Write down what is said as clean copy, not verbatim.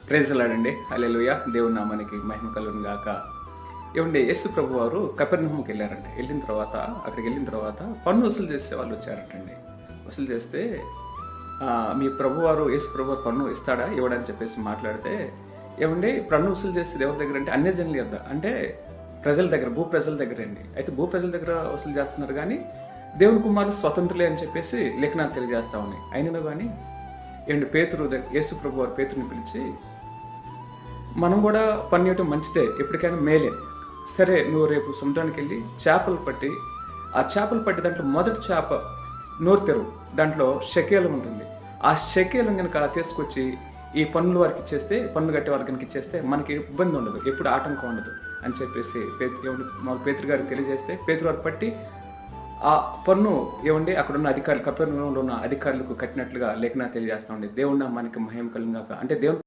Praise lord. హల్లెలూయా. దేవుని నామానికి మహిమ కలుగును గాక. ఏమండి, యేసు ప్రభు వారు కపెర్నహూముకి వెళ్ళారంట. అక్కడికి వెళ్ళిన తర్వాత పన్ను వసూలు చేసే వాళ్ళు వచ్చారంటండి. వసూలు చేస్తే మీ ప్రభువారు యేసు ప్రభువారు పన్ను ఇస్తాడా ఇవ్వడని చెప్పేసి మాట్లాడితే, ఏమండి పన్ను వసూలు చేసేది ఎవరి దగ్గర అంటే అన్యజనుల యొద్ద, అంటే ప్రజల దగ్గర, భూ ప్రజల దగ్గర అండి. అయితే భూ ప్రజల దగ్గర వసూలు చేస్తున్నారు కానీ దేవుని కుమారులు స్వతంత్రులే అని చెప్పేసి లేఖనాలు తెలియజేస్తా ఉన్నాయి. అయినను కానీ ఏమండి, యేసు ప్రభు వారు పేతురుని పిలిచి, మనం కూడా పన్ను ఇవ్వటం మంచిదే, ఎప్పటికైనా మేలే. సరే, నువ్వు రేపు సముద్రానికి వెళ్ళి చేపలు పట్టి దాంట్లో మొదటి చేప నోరు తెరువు, దాంట్లో షకేలం ఉంటుంది. ఆ షకేలం కనుక తీసుకొచ్చి ఈ పన్నుల వారికి ఇచ్చేస్తే, పన్ను కట్టే వారికి కనుక ఇచ్చేస్తే మనకి ఇబ్బంది ఉండదు, ఎప్పుడు ఆటంకం ఉండదు అని చెప్పేసి పేతురు గారికి తెలియజేస్తే, పేతురు వారు పట్టి ఆ పన్ను అక్కడున్న అధికారులు, కపెర్నహూములో ఉన్న అధికారులకు కట్టినట్లుగా లేఖనాలు తెలియజేస్తా ఉండే. దేవుడు మనకి మహిమ కలుగును గాక. అంటే దేవుని